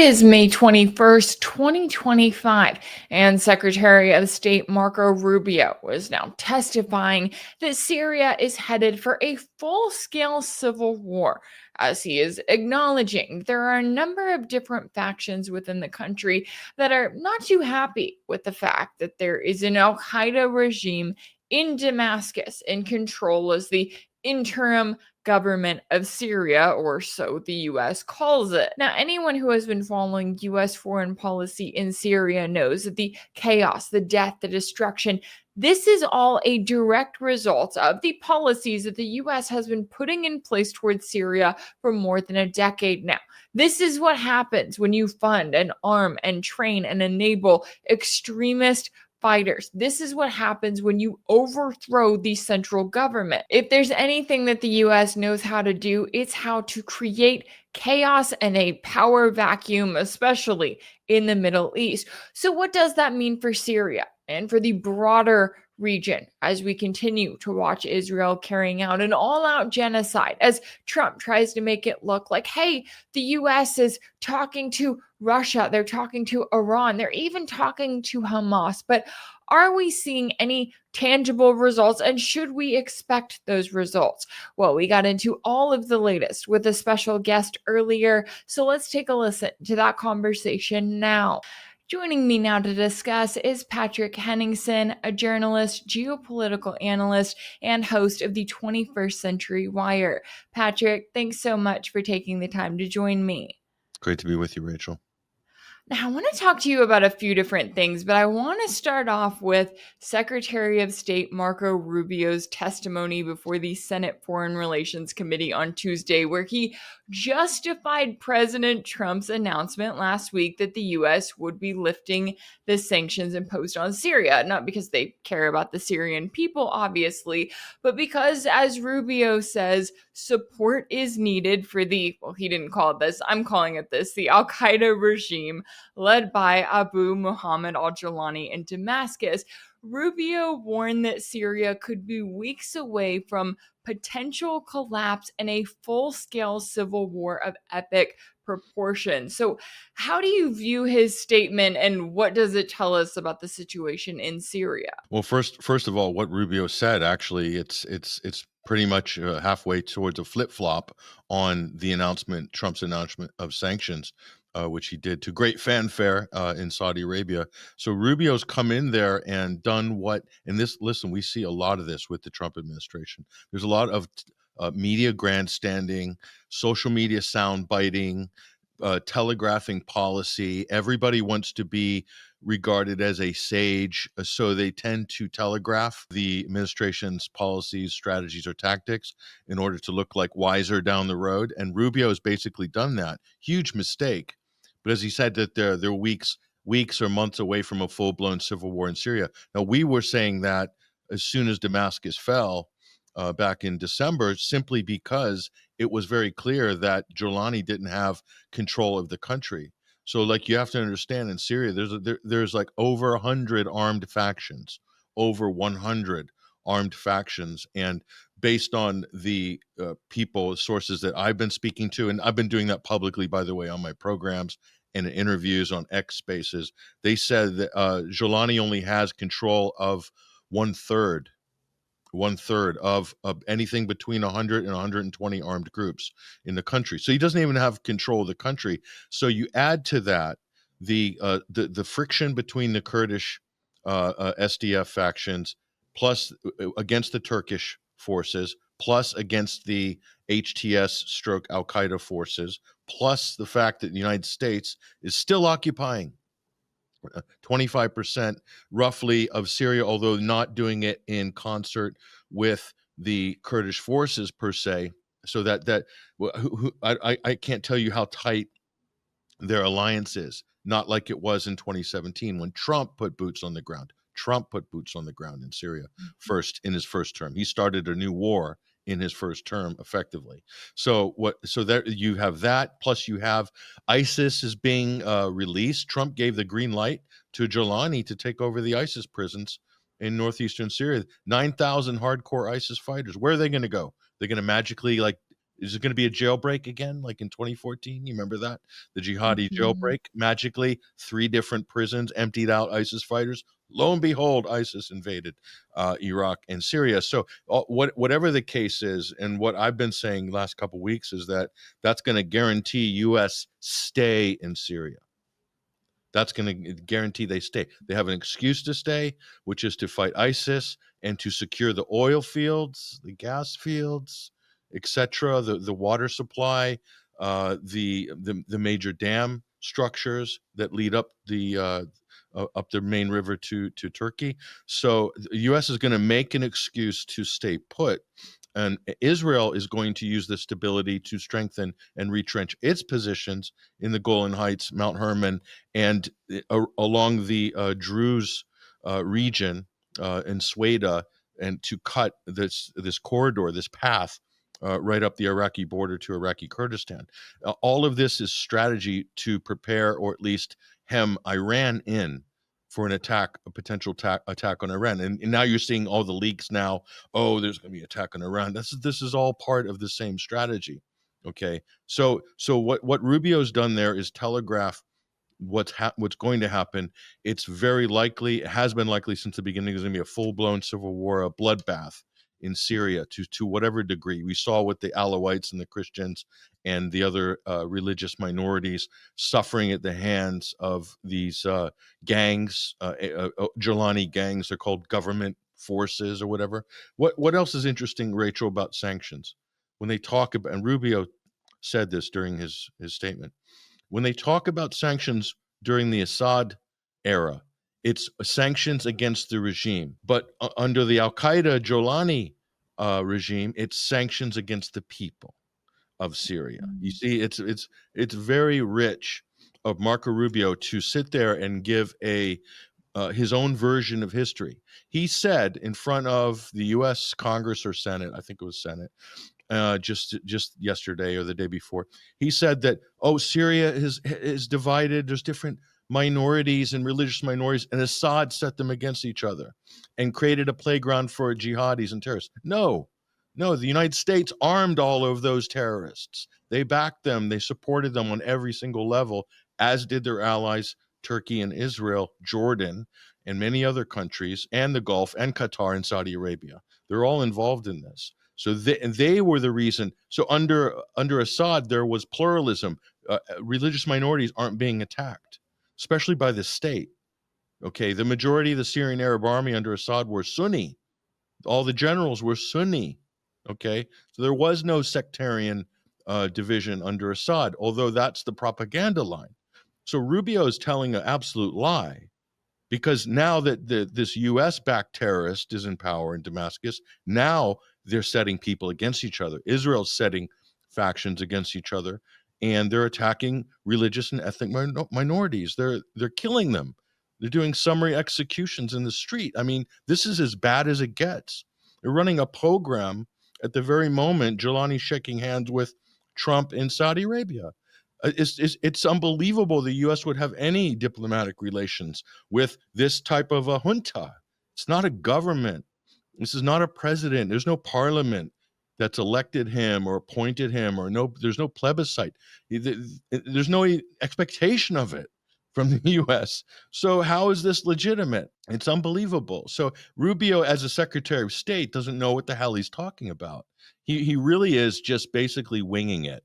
is May 21st, 2025, and Secretary of State Marco Rubio is now testifying that Syria is headed for a full-scale civil war, as he is acknowledging there are a number of different factions within the country that are not too happy with the fact that there is an Al-Qaeda regime in Damascus in control as the interim government of Syria, or so the US calls it. Now, anyone who has been following US foreign policy in Syria knows that the chaos, the death, the destruction, this is all a direct result of the policies that the US has been putting in place towards Syria for more than a decade now. This is what happens when you fund and arm and train and enable extremist fighters. This is what happens when you overthrow the central government. If there's anything that the US knows how to do, it's how to create chaos and a power vacuum, especially in the Middle East. So, what does that mean for Syria and for the broader region as we continue to watch Israel carrying out an all-out genocide, as Trump tries to make it look like, hey, the US is talking to Russia, they're talking to Iran, they're even talking to Hamas. But are we seeing any tangible results, and should we expect those results? Well, we got into all of the latest with a special guest earlier, so let's take a listen to that conversation now. Joining me now to discuss is Patrick Henningsen, a journalist, geopolitical analyst, and host of the 21st Century Wire. Patrick, thanks so much for taking the time to join me. Great to be with you, Rachel. Now, I want to talk to you about a few different things, but I want to start off with Secretary of State Marco Rubio's testimony before the Senate Foreign Relations Committee on Tuesday, where he justified President Trump's announcement last week that the U.S. would be lifting the sanctions imposed on Syria, not because they care about the Syrian people, obviously, but because, as Rubio says, support is needed for the, well, he didn't call it this, I'm calling it this, the Al-Qaeda regime led by Abu Mohammed al-Julani in Damascus. Rubio warned that Syria could be weeks away from potential collapse and a full-scale civil war of epic proportions. So how do you view his statement, and what does it tell us about the situation in Syria? Well, first of all, what Rubio said, actually, it's pretty much halfway towards a flip-flop on the announcement, Trump's announcement of sanctions, which he did to great fanfare in Saudi Arabia. So Rubio's come in there and done what, and this, listen, we see a lot of this with the Trump administration. There's a lot of media grandstanding, social media sound biting, telegraphing policy. Everybody wants to be regarded as a sage, so they tend to telegraph the administration's policies, strategies, or tactics in order to look like wiser down the road. And Rubio has basically done that. Huge mistake. But as he said, that they're weeks or months away from a full-blown civil war in Syria. Now, we were saying that as soon as Damascus fell back in December, simply because it was very clear that Julani didn't have control of the country. So, like, you have to understand, in Syria, there's like over 100 armed factions, over 100 armed factions, and based on the sources that I've been speaking to, and I've been doing that publicly, by the way, on my programs and in interviews on X Spaces, they said that Julani only has control of one third of anything between 100 and 120 armed groups in the country. So he doesn't even have control of the country. So you add to that the friction between the Kurdish SDF factions, plus against the Turkish forces, plus against the HTS Al-Qaeda forces, plus the fact that the United States is still occupying 25% roughly of Syria, although not doing it in concert with the Kurdish forces per se. So I can't tell you how tight their alliance is. Not like it was in 2017 when Trump put boots on the ground. Trump put boots on the ground in Syria in his first term. He started a new war in his first term, effectively. So there you have that. Plus, you have ISIS is being released. Trump gave the green light to Julani to take over the ISIS prisons in northeastern Syria. 9,000 hardcore ISIS fighters. Where are they going to go? They're going to magically Is it going to be a jailbreak again, like in 2014? You remember that? The jihadi Mhm. jailbreak? Magically, 3 different prisons emptied out ISIS fighters. Lo and behold, ISIS invaded Iraq and Syria. So whatever the case is, and what I've been saying last couple of weeks is that that's going to guarantee U.S. stay in Syria. That's going to guarantee they stay. They have an excuse to stay, which is to fight ISIS and to secure the oil fields, the gas fields, etc., the water supply, the major dam structures that lead up the main river to Turkey. So the U.S. is going to make an excuse to stay put, and Israel is going to use this stability to strengthen and retrench its positions in the Golan Heights, Mount Hermon, and along the Druze region in Sweda, and to cut this corridor, this path right up the Iraqi border to Iraqi Kurdistan. All of this is strategy to prepare, or at least hem Iran in for an attack, a potential attack on Iran. And now you're seeing all the leaks now. Oh, there's going to be an attack on Iran. This is all part of the same strategy. Okay, so what Rubio's done there is telegraph what's going to happen. It's very likely, it has been likely since the beginning, there's going to be a full-blown civil war, a bloodbath in Syria to whatever degree. We saw with the Alawites and the Christians and the other religious minorities suffering at the hands of these gangs, Julani gangs. They're called government forces or whatever. What else is interesting, Rachel, about sanctions? When they talk about, and Rubio said this during his statement, when they talk about sanctions during the Assad era, it's sanctions against the regime. But under the Al-Qaeda Jolani regime, it's sanctions against the people of Syria. You see, it's very rich of Marco Rubio to sit there and give his own version of history. He said in front of the U.S. Congress or Senate, I think it was Senate, just yesterday or the day before, he said that, oh, Syria is divided. There's different minorities and religious minorities, and Assad set them against each other and created a playground for jihadis and terrorists. No, the United States armed all of those terrorists. They backed them. They supported them on every single level, as did their allies, Turkey and Israel, Jordan, and many other countries, and the Gulf, and Qatar and Saudi Arabia. They're all involved in this. So they were the reason. So under Assad, there was pluralism. Religious minorities aren't being attacked, especially by the state. Okay, the majority of the Syrian Arab army under Assad were Sunni. All the generals were Sunni. Okay, so there was no sectarian division under Assad, although that's the propaganda line. So Rubio is telling an absolute lie, because now that this U.S.-backed terrorist is in power in Damascus, now they're setting people against each other. Israel's setting factions against each other, and they're attacking religious and ethnic minorities. They're killing them. They're doing summary executions in the street. I mean, this is as bad as it gets. They're running a program at the very moment Jelani's shaking hands with Trump in Saudi Arabia. It's unbelievable the U.S. would have any diplomatic relations with this type of a junta. It's not a government. This is not a president. There's no parliament that's elected him or appointed him, or there's no plebiscite. There's no expectation of it from the U.S. So how is this legitimate? It's unbelievable. So Rubio, as a Secretary of State, doesn't know what the hell he's talking about. He really is just basically winging it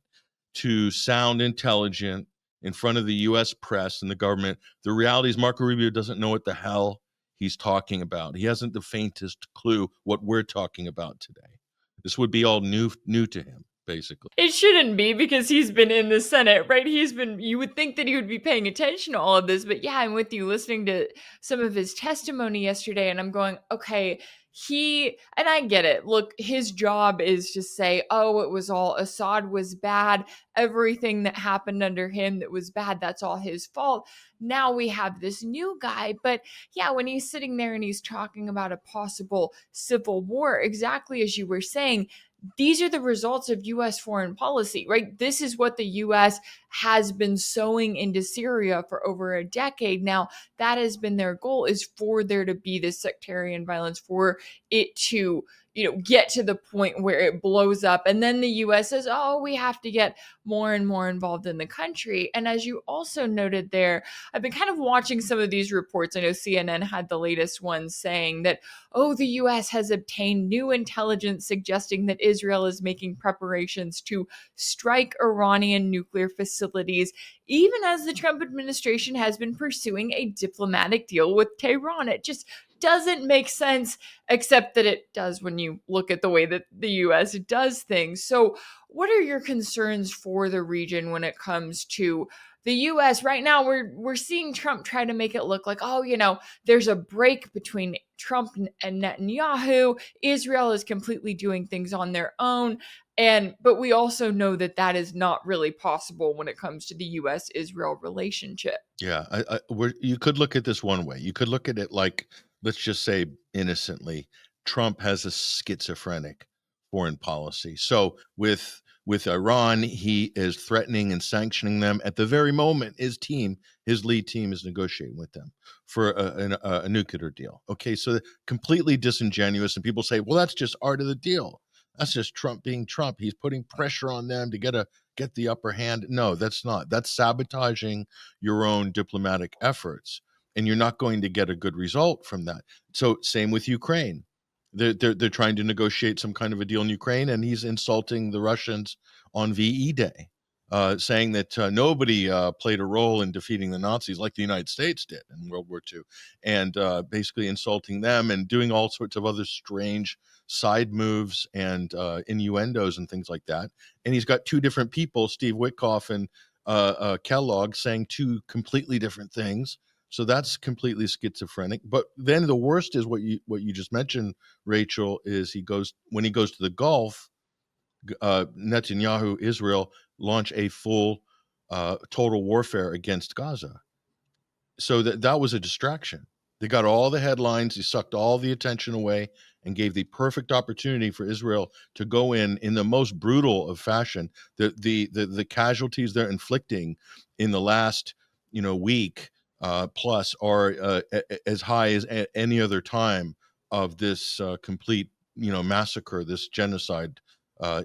to sound intelligent in front of the U.S. press and the government. The reality is Marco Rubio doesn't know what the hell he's talking about. He hasn't the faintest clue what we're talking about today. This would be all new to him, basically. It shouldn't be, because he's been in the Senate, right? You would think that he would be paying attention to all of this, but yeah, I'm with you listening to some of his testimony yesterday, and I'm going, okay, and I get it. Look, his job is to say, oh, it was all Assad was bad. Everything that happened under him that was bad, that's all his fault. Now we have this new guy. But yeah, when he's sitting there and he's talking about a possible civil war, exactly as you were saying, these are the results of U.S. foreign policy, right? This is what the U.S. has been sowing into Syria for over a decade now. That has been their goal, is for there to be this sectarian violence, for it to, get to the point where it blows up. And then the US says, oh, we have to get more and more involved in the country. And as you also noted there, I've been kind of watching some of these reports. I know CNN had the latest one saying that, oh, the US has obtained new intelligence suggesting that Israel is making preparations to strike Iranian nuclear facilities, even as the Trump administration has been pursuing a diplomatic deal with Tehran. It just doesn't make sense, except that it does when you look at the way that the US does things. So, what are your concerns for the region when it comes to the US? Right now, we're seeing Trump try to make it look like, oh, there's a break between Trump and Netanyahu. Israel is completely doing things on their own. But we also know that that is not really possible when it comes to the US Israel relationship. Yeah, you could look at this one way. You could look at it like, let's just say innocently, Trump has a schizophrenic foreign policy. So with Iran, he is threatening and sanctioning them at the very moment his lead team is negotiating with them for a nuclear deal. Okay, so completely disingenuous, and people say, well, that's just art of the deal. That's just Trump being Trump. He's putting pressure on them to get the upper hand. No, that's not. That's sabotaging your own diplomatic efforts, and you're not going to get a good result from that. So same with Ukraine. They're trying to negotiate some kind of a deal in Ukraine, and he's insulting the Russians on VE Day, saying that nobody played a role in defeating the Nazis like the United States did in World War II, and basically insulting them and doing all sorts of other strange side moves and innuendos and things like that. And he's got two different people, Steve Witkoff and Kellogg, saying two completely different things. So that's completely schizophrenic. But then the worst is what you just mentioned, Rachel, is when he goes to the Gulf, Netanyahu, Israel, launch a full total warfare against Gaza. So that was a distraction. They got all the headlines, they sucked all the attention away, and gave the perfect opportunity for Israel to go in the most brutal of fashion. The casualties they're inflicting in the last week plus are as high as any other time of this complete massacre, this genocide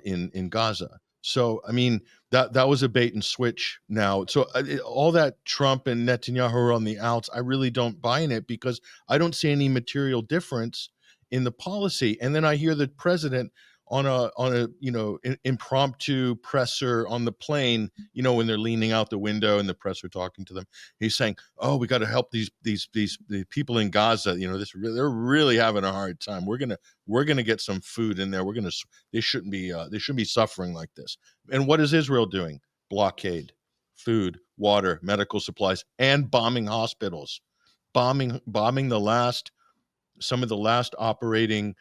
in Gaza. So I mean that was a bait and switch. Now, so all that Trump and Netanyahu are on the outs, I really don't buy in it because I don't see any material difference in the policy. And then I hear the president on a impromptu presser on the plane, when they're leaning out the window and the press are talking to them, he's saying, oh, we got to help these the people in Gaza. They're really having a hard time. We're gonna get some food in there. They shouldn't be suffering like this. And what is Israel doing? Blockade, food, water, medical supplies, and bombing hospitals, bombing some of the last operating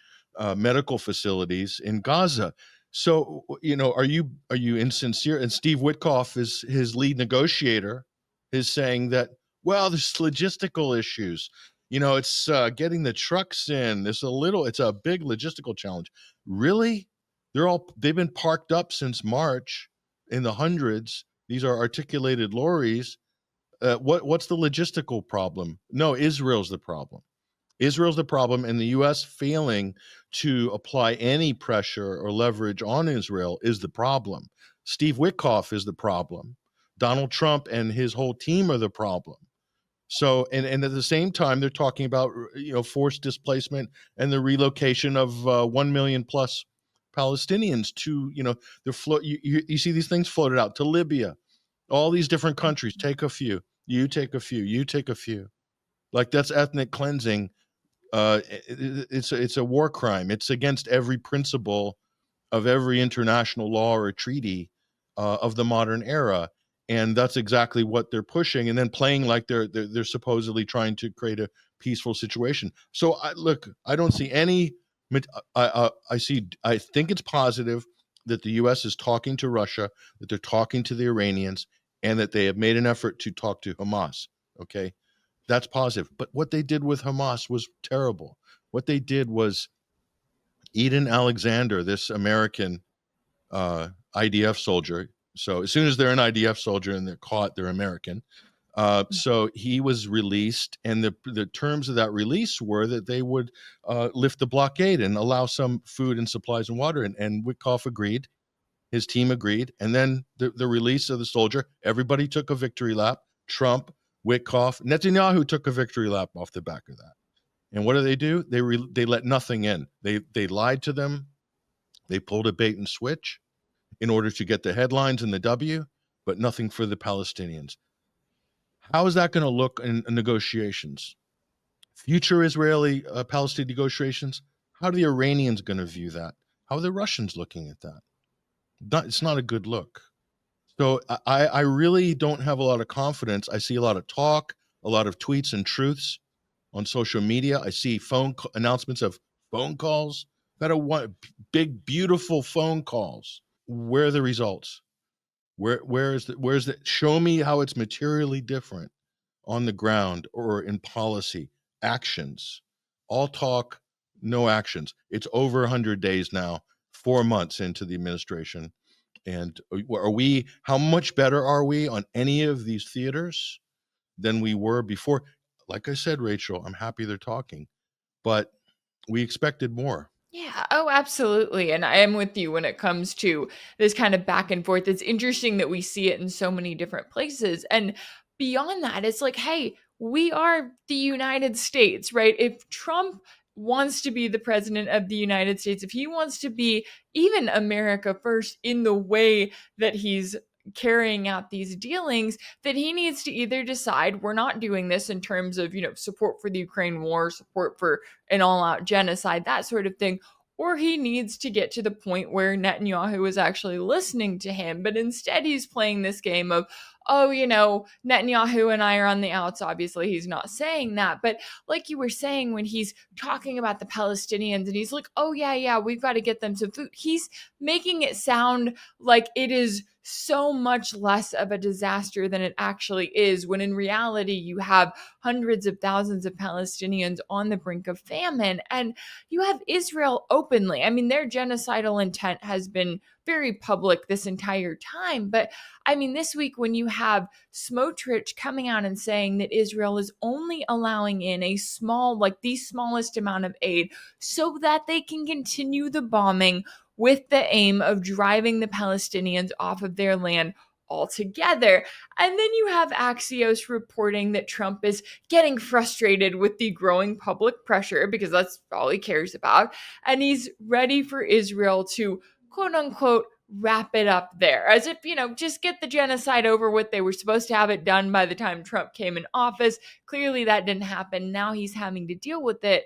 medical facilities in Gaza. So, are you insincere? And Steve Witkoff is his lead negotiator, is saying that, well, there's logistical issues. It's getting the trucks in. It's a big logistical challenge. Really? They've been parked up since March in the hundreds. These are articulated lorries. What's the logistical problem? No, Israel's the problem. Israel's the problem, and the U.S. failing to apply any pressure or leverage on Israel is the problem. Steve Witkoff is the problem. Donald Trump and his whole team are the problem. So, and at the same time, they're talking about forced displacement and the relocation of 1 million plus Palestinians to you see these things floated out to Libya, all these different countries. Take a few, you take a few, you take a few. Like that's ethnic cleansing. It's a war crime. It's against every principle of every international law or treaty of the modern era, and that's exactly what they're pushing. And then playing like they're supposedly trying to create a peaceful situation. So I don't see any. I think it's positive that the U.S. is talking to Russia, that they're talking to the Iranians, and that they have made an effort to talk to Hamas. Okay. That's positive. But what they did with Hamas was terrible. What they did was Eden Alexander, this American IDF soldier. So as soon as they're an IDF soldier and they're caught, they're American. So he was released, and the terms of that release were that they would lift the blockade and allow some food and supplies and water. And Witkoff agreed. His team agreed. And then the release of the soldier, everybody took a victory lap. Trump, Witkoff, Netanyahu took a victory lap off the back of that. And what do? They let nothing in. They lied to them. They pulled a bait and switch in order to get the headlines and the W, but nothing for the Palestinians. How is that going to look in negotiations? Future Israeli Palestine negotiations? How are the Iranians going to view that? How are the Russians looking at that? It's not a good look. So I really don't have a lot of confidence. I see a lot of talk, a lot of tweets and truths on social media. I see announcements of phone calls that are big, beautiful phone calls. Where are the results? Where's the show me how it's materially different on the ground or in policy actions. All talk, no actions. It's over 100 days now, 4 months into the administration. And how much better are we on any of these theaters than we were before? Like I said, Rachel, I'm happy they're talking, but we expected more. Yeah. Oh, absolutely. And I am with you when it comes to this kind of back and forth. It's interesting that we see it in so many different places. And beyond that, it's like, hey, we are the United States, right? If Trump wants to be the president of the United States, if he wants to be even America first in the way that he's carrying out these dealings, that he needs to either decide we're not doing this in terms of, support for the Ukraine war, support for an all-out genocide, that sort of thing, or he needs to get to the point where Netanyahu is actually listening to him. But instead, he's playing this game of, oh, Netanyahu and I are on the outs. Obviously, he's not saying that. But like you were saying, when he's talking about the Palestinians and he's like, oh, yeah, we've got to get them some food, he's making it sound like it is so much less of a disaster than it actually is, when in reality, you have hundreds of thousands of Palestinians on the brink of famine. And you have Israel openly. I mean, their genocidal intent has been very public this entire time. But I mean, this week, when you have Smotrich coming out and saying that Israel is only allowing in a small, like the smallest amount of aid so that they can continue the bombing with the aim of driving the Palestinians off of their land altogether. And then you have Axios reporting that Trump is getting frustrated with the growing public pressure, because that's all he cares about. And he's ready for Israel to, quote unquote, wrap it up there, as if, just get the genocide over with. They were supposed to have it done by the time Trump came in office. Clearly that didn't happen. Now he's having to deal with it.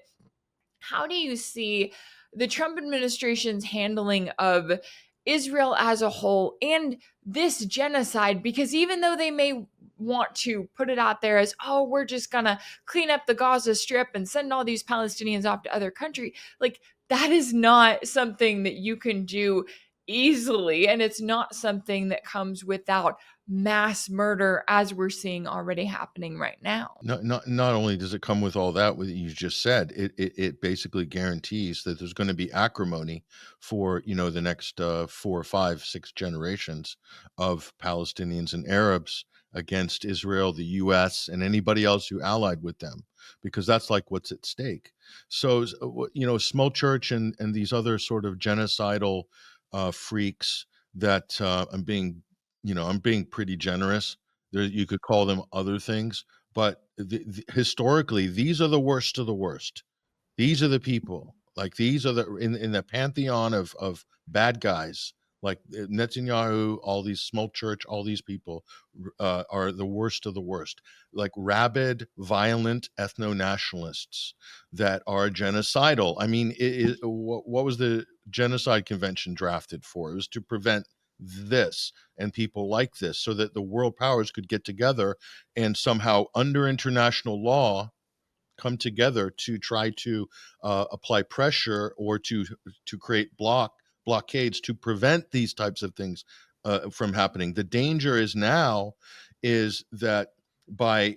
How do you see the Trump administration's handling of Israel as a whole and this genocide? Because even though they may want to put it out there as, oh, we're just going to clean up the Gaza Strip and send all these Palestinians off to other country, like, that is not something that you can do easily. And it's not something that comes without mass murder, as we're seeing already happening right now. Not only does it come with all that what you just said, it basically guarantees that there's going to be acrimony for the next 4, 5, 6 generations of Palestinians and Arabs against Israel, the U.S., and anybody else who allied with them, because that's like what's at stake. So Smolchurch and these other sort of genocidal freaks that I'm being pretty generous. You could call them other things, but historically, these are the worst of the worst. These are the people. Like, these are in the pantheon of bad guys. Like Netanyahu, all these Smolchurch, all these people are the worst of the worst. Like rabid, violent ethno-nationalists that are genocidal. I mean, what was the Genocide Convention drafted for? It was to prevent this and people like this, so that the world powers could get together and somehow, under international law, come together to try to apply pressure or to create blockades to prevent these types of things from happening. The danger is that by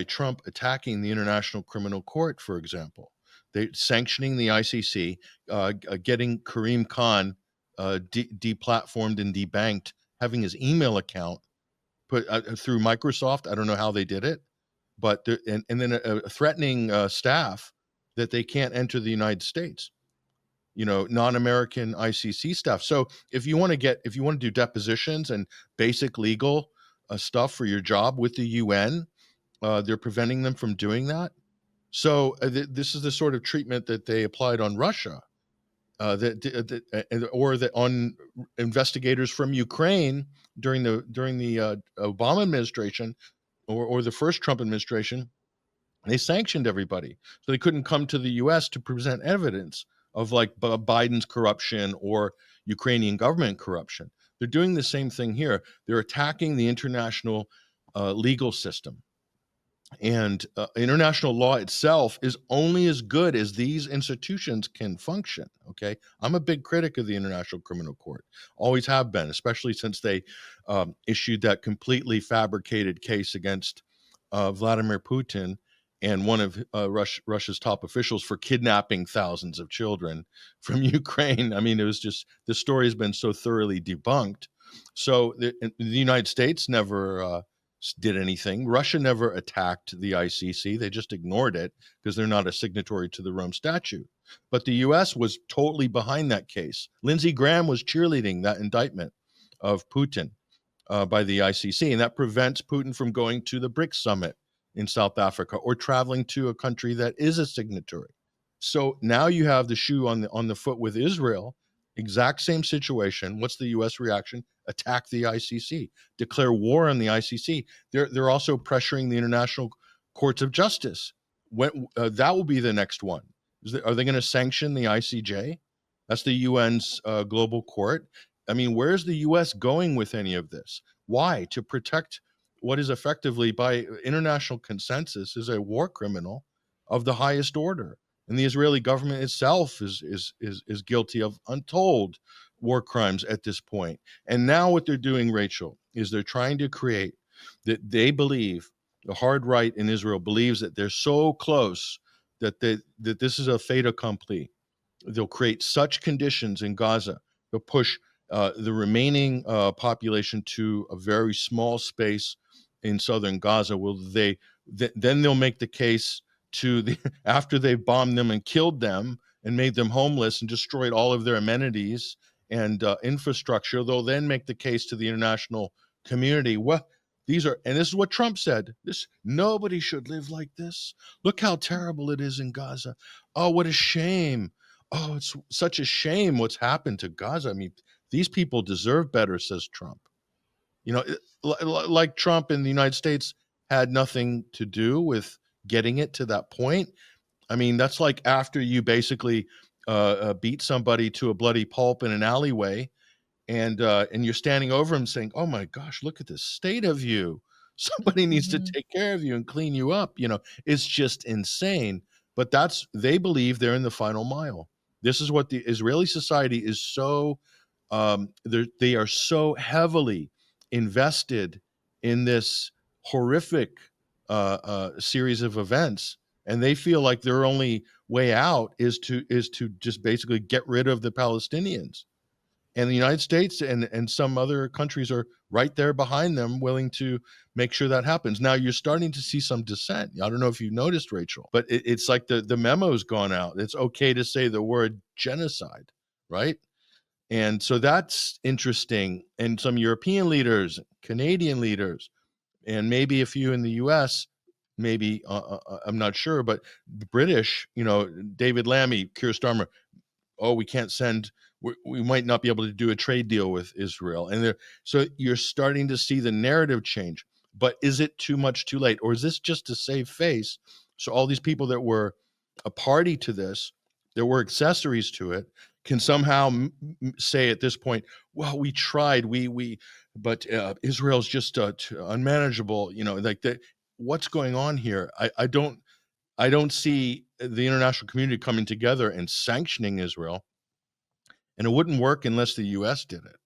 Trump attacking the International Criminal Court, for example, they sanctioning the ICC, getting Kareem Khan deplatformed and debanked, having his email account put through Microsoft. I don't know how they did it, but and then threatening staff that they can't enter the United States. Non-American ICC staff. So if you want to do depositions and basic legal stuff for your job with the UN, they're preventing them from doing that. So this is the sort of treatment that they applied on Russia, that on investigators from Ukraine during the Obama administration or the first Trump administration. They sanctioned everybody, so they couldn't come to the U.S. to present evidence of like Biden's corruption or Ukrainian government corruption. They're doing the same thing here. They're attacking the international legal system. And international law itself is only as good as these institutions can function. Okay, I'm a big critic of the International Criminal Court, always have been, especially since they issued that completely fabricated case against Vladimir Putin and one of Russia's top officials for kidnapping thousands of children from Ukraine. I mean, it was just, the story has been so thoroughly debunked. So the United States never did anything. Russia never attacked the ICC. They just ignored it because they're not a signatory to the Rome Statute. But the U.S. was totally behind that case. Lindsey Graham was cheerleading that indictment of Putin by the ICC, and that prevents Putin from going to the BRICS summit in South Africa or traveling to a country that is a signatory. So now you have the shoe on the foot with Israel. Exact same situation. What's the U.S. reaction? Attack the ICC, declare war on the ICC. They're also pressuring the international courts of justice. When that will be the next one. Are they going to sanction the ICJ? That's the UN's global court. I mean, where's the U.S. going with any of this? Why? To protect what is effectively, by international consensus, is a war criminal of the highest order. And the Israeli government itself is guilty of untold war crimes at this point. And now what they're doing, Rachel, is they're trying to create that they believe, the hard right in Israel believes that they're so close that this is a fait accompli. They'll create such conditions in Gaza. They'll push the remaining population to a very small space in southern Gaza. Then they'll make the case to the after they've bombed them and killed them and made them homeless and destroyed all of their amenities and infrastructure. They'll then make the case to the international community. Well, this is what Trump said. Nobody should live like this. Look how terrible it is in Gaza. Oh, what a shame. Oh, it's such a shame what's happened to Gaza. I mean, these people deserve better, says Trump. Like Trump in the United States had nothing to do with getting it to that point. I mean, that's like after you basically beat somebody to a bloody pulp in an alleyway, and you're standing over him saying, "Oh my gosh, look at the state of you. Somebody needs to take care of you and clean you up." It's just insane. But they believe they're in the final mile. This is what the Israeli society is so. They are so heavily invested in this horrific series of events, and they feel like their only way out is to just basically get rid of the Palestinians. And the United States and some other countries are right there behind them, willing to make sure that happens. Now you're starting to see some dissent. I don't know if you noticed, Rachel, but it's like the memo's gone out. It's okay to say the word genocide, right? And so that's interesting. And some European leaders, Canadian leaders, and maybe a few in the U.S., maybe, I'm not sure, but the British, David Lammy, Keir Starmer, we can't we might not be able to do a trade deal with Israel. So you're starting to see the narrative change. But is it too much too late? Or is this just to save face? So all these people that were a party to this, there were accessories to it, can somehow say at this point, well, we tried, but Israel's just unmanageable. Like that. What's going on here? I don't see the international community coming together and sanctioning Israel, and it wouldn't work unless the U.S. did it.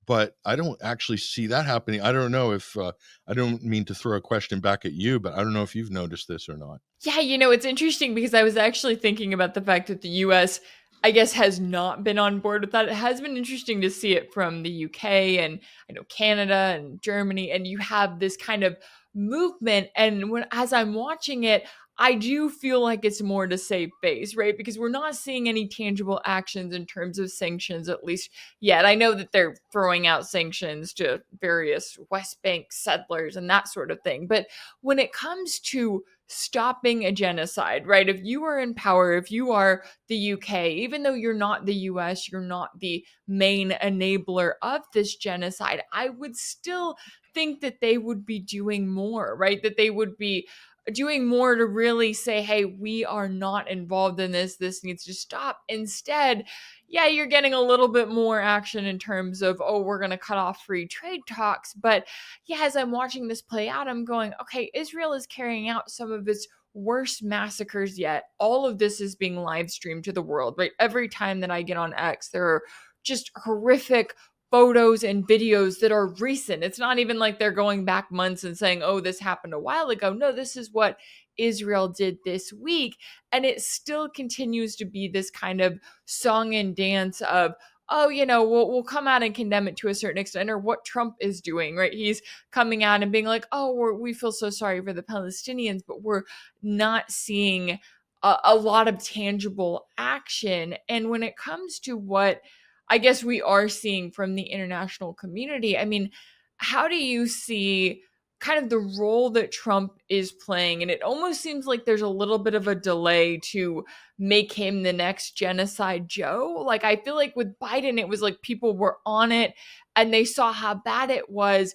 But I don't actually see that happening. I don't know if I don't mean to throw a question back at you, but I don't know if you've noticed this or not. Yeah, it's interesting because I was actually thinking about the fact that the U.S. I guess, has not been on board with that. It has been interesting to see it from the UK and I know Canada and Germany, and you have this kind of movement. And when as I'm watching it, I do feel like it's more to save face, right? Because we're not seeing any tangible actions in terms of sanctions, at least yet. I know that they're throwing out sanctions to various West Bank settlers and that sort of thing. But when it comes to stopping a genocide, right? If you are in power, if you are the UK, even though you're not the US, you're not the main enabler of this genocide, I would still think that they would be doing more, right? That they would be doing more to really say, hey, we are not involved in this. This needs to stop. Instead, yeah, you're getting a little bit more action in terms of, oh, we're going to cut off free trade talks. But yeah, as I'm watching this play out, I'm going, okay, Israel is carrying out some of its worst massacres yet. All of this is being live streamed to the world, right? Every time that I get on X, there are just horrific photos and videos that are recent. It's not even like they're going back months and saying, oh, this happened a while ago. No, this is what Israel did this week. And it still continues to be this kind of song and dance of, oh, we'll come out and condemn it to a certain extent, or what Trump is doing, right? He's coming out and being like, oh, we feel so sorry for the Palestinians, but we're not seeing a lot of tangible action. And when it comes to what I guess we are seeing from the international community, I mean, how do you see kind of the role that Trump is playing? And it almost seems like there's a little bit of a delay to make him the next genocide Joe. Like, I feel like with Biden, it was like people were on it and they saw how bad it was.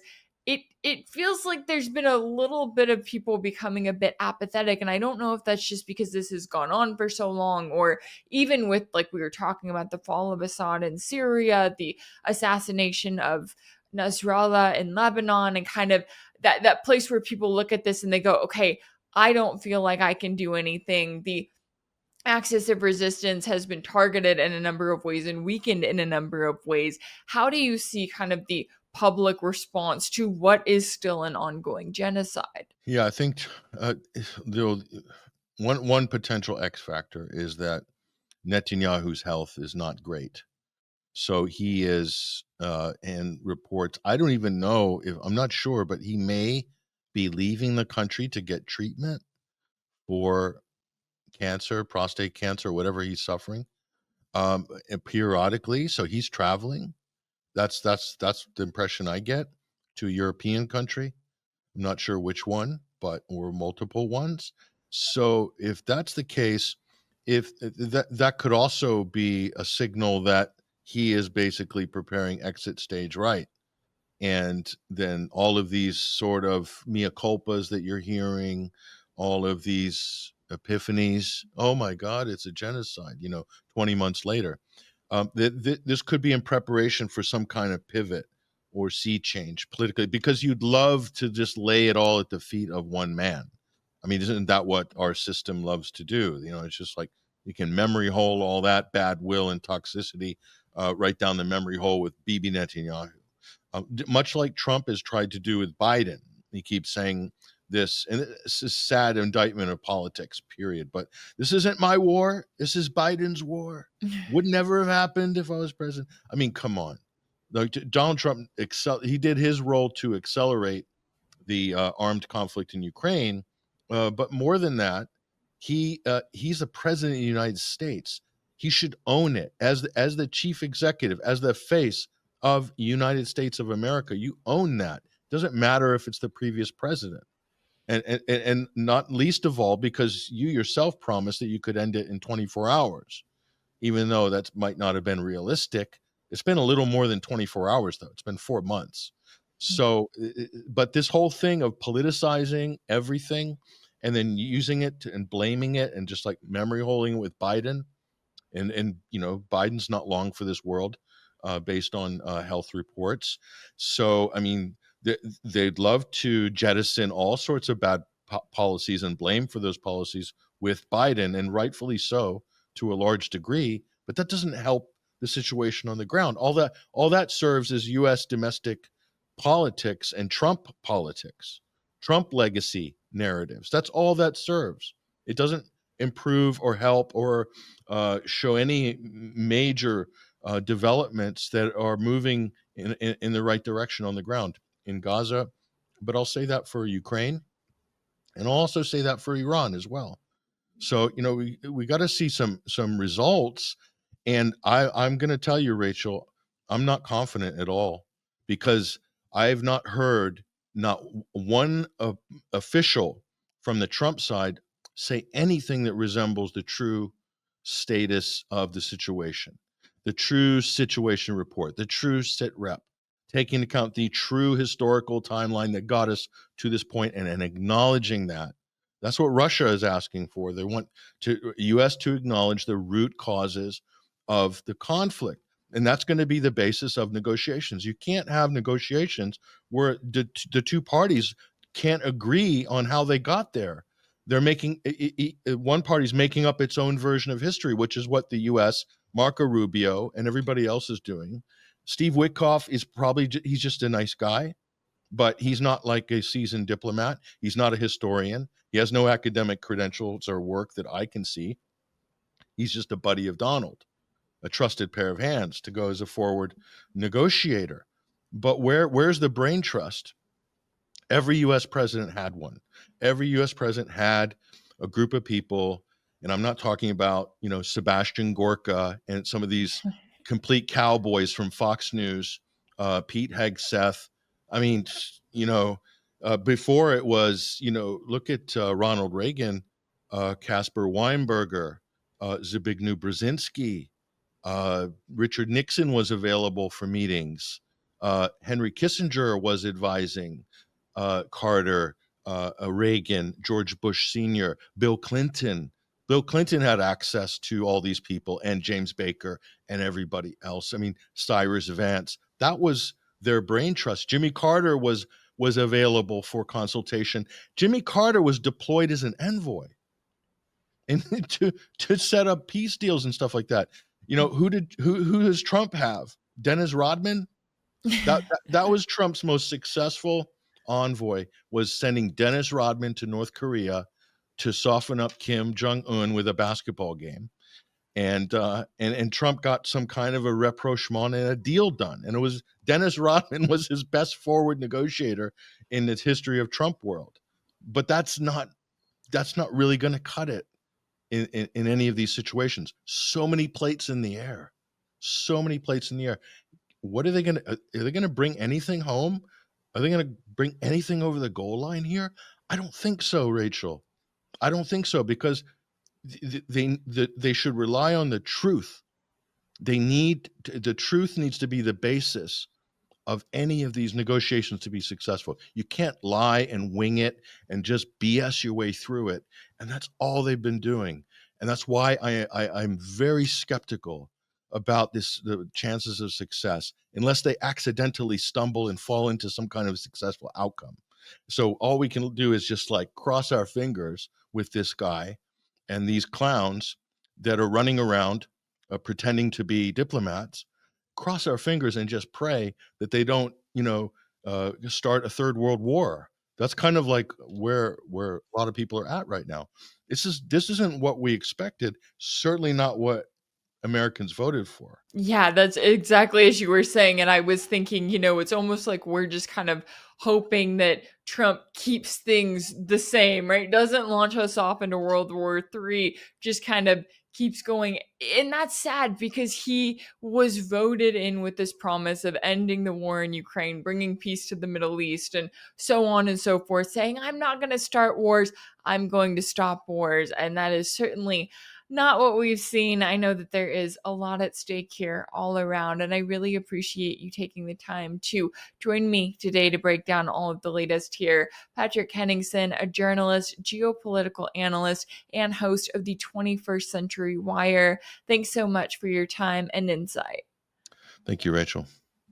It feels like there's been a little bit of people becoming a bit apathetic, and I don't know if that's just because this has gone on for so long, or even with, like we were talking about, the fall of Assad in Syria, the assassination of Nasrallah in Lebanon, and kind of that place where people look at this and they go, okay, I don't feel like I can do anything. The axis of resistance has been targeted in a number of ways and weakened in a number of ways. How do you see kind of the public response to what is still an ongoing genocide? Yeah, I think the one potential X factor is that Netanyahu's health is not great. So he is, and reports, I don't even know if, I'm not sure, but he may be leaving the country to get treatment for cancer, prostate cancer, whatever he's suffering, and periodically. So he's traveling. That's the impression I get, to a European country. I'm not sure which one, but or multiple ones. So if that's the case, if that could also be a signal that he is basically preparing exit stage right. And then all of these sort of mea culpas that you're hearing, all of these epiphanies, oh my God, it's a genocide, 20 months later. This could be in preparation for some kind of pivot or sea change politically, because you'd love to just lay it all at the feet of one man. I mean, isn't that what our system loves to do? It's just like you can memory hole all that bad will and toxicity right down the memory hole with Bibi Netanyahu. Much like Trump has tried to do with Biden. He keeps saying this, and this is a sad indictment of politics, period. But this isn't my war. This is Biden's war. Would never have happened if I was president. I mean, come on. Like, Donald Trump, he did his role to accelerate the armed conflict in Ukraine. But more than that, he's the president of the United States. He should own it as the chief executive, as the face of United States of America. You own that. Doesn't matter if it's the previous president. And not least of all, because you yourself promised that you could end it in 24 hours, even though that might not have been realistic. It's been a little more than 24 hours, though. It's been 4 months. So, but this whole thing of politicizing everything and then using it and blaming it and just like memory holding it with Biden, and Biden's not long for this world, based on health reports. So, I mean, they'd love to jettison all sorts of bad policies and blame for those policies with Biden, and rightfully so to a large degree. But that doesn't help the situation on the ground. All that serves as U.S. domestic politics and Trump politics, Trump legacy narratives. That's all that serves. It doesn't improve or help or show any major developments that are moving in the right direction on the ground in Gaza. But I'll say that for Ukraine, and I'll also say that for Iran as well. So we got to see some results, and I'm going to tell you, Rachel, I'm not confident at all, because I've not heard not one official from the Trump side say anything that resembles the true status of the situation, the true situation report, the true sit rep, taking into account the true historical timeline that got us to this point, and acknowledging that. That's what Russia is asking for. They want U.S. to acknowledge the root causes of the conflict, and that's going to be the basis of negotiations. You can't have negotiations where the two parties can't agree on how they got there. They're making one party's making up its own version of history, which is what the U.S., Marco Rubio, and everybody else is doing. Steve Witkoff is he's just a nice guy, but he's not like a seasoned diplomat. He's not a historian. He has no academic credentials or work that I can see. He's just a buddy of Donald, a trusted pair of hands to go as a forward negotiator. But where's the brain trust? Every U.S. president had one. Every U.S. president had a group of people, and I'm not talking about, Sebastian Gorka and some of these complete cowboys from Fox News, Pete Hegseth. I mean, before it was, look at Ronald Reagan, Caspar Weinberger, Zbigniew Brzezinski, Richard Nixon was available for meetings. Henry Kissinger was advising Carter, Reagan, George Bush Sr., Bill Clinton. Bill Clinton had access to all these people, and James Baker and everybody else. I mean, Cyrus Vance. That was their brain trust. Jimmy Carter was available for consultation. Jimmy Carter was deployed as an envoy and to set up peace deals and stuff like that. Who does Trump have? Dennis Rodman? That was Trump's most successful envoy, was sending Dennis Rodman to North Korea to soften up Kim Jong-un with a basketball game. And Trump got some kind of a rapprochement and a deal done. And it was Dennis Rodman was his best forward negotiator in the history of Trump world. But that's not really going to cut it in any of these situations. So many plates in the air. So many plates in the air. What are they going to? Are they going to bring anything home? Are they going to bring anything over the goal line here? I don't think so, Rachel. I don't think so, because they should rely on the truth. The truth needs to be the basis of any of these negotiations to be successful. You can't lie and wing it and just BS your way through it. And that's all they've been doing. And that's why I'm very skeptical about the chances of success, unless they accidentally stumble and fall into some kind of successful outcome. So all we can do is just cross our fingers with this guy and these clowns that are running around pretending to be diplomats. Cross our fingers and just pray that they don't, start a third world war. That's kind of like where a lot of people are at right now. This isn't what we expected. Certainly not what Americans voted for. Yeah, that's exactly as you were saying. And I was thinking, it's almost like we're just kind of hoping that Trump keeps things the same, right? Doesn't launch us off into World War III, just kind of keeps going. And that's sad, because he was voted in with this promise of ending the war in Ukraine, bringing peace to the Middle East, and so on and so forth, saying, I'm not going to start wars, I'm going to stop wars. And that is certainly not what we've seen. I know that there is a lot at stake here all around, and I really appreciate you taking the time to join me today to break down all of the latest here. Patrick Henningsen, a journalist, geopolitical analyst, and host of the 21st Century Wire. Thanks so much for your time and insight. Thank you, Rachel.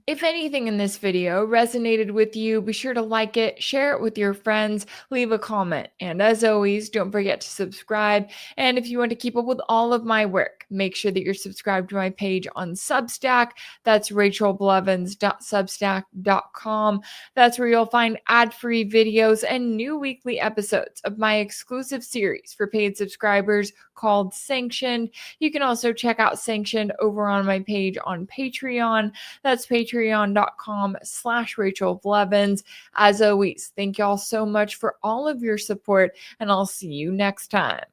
If anything in this video resonated with you, be sure to like it, share it with your friends, leave a comment, and as always, don't forget to subscribe. And if you want to keep up with all of my work, make sure that you're subscribed to my page on Substack. That's rachelblevins.substack.com. That's where you'll find ad-free videos and new weekly episodes of my exclusive series for paid subscribers called Sanctioned. You can also check out Sanctioned over on my page on Patreon. That's patreon.com/Rachel Blevins. As always, thank y'all so much for all of your support, and I'll see you next time.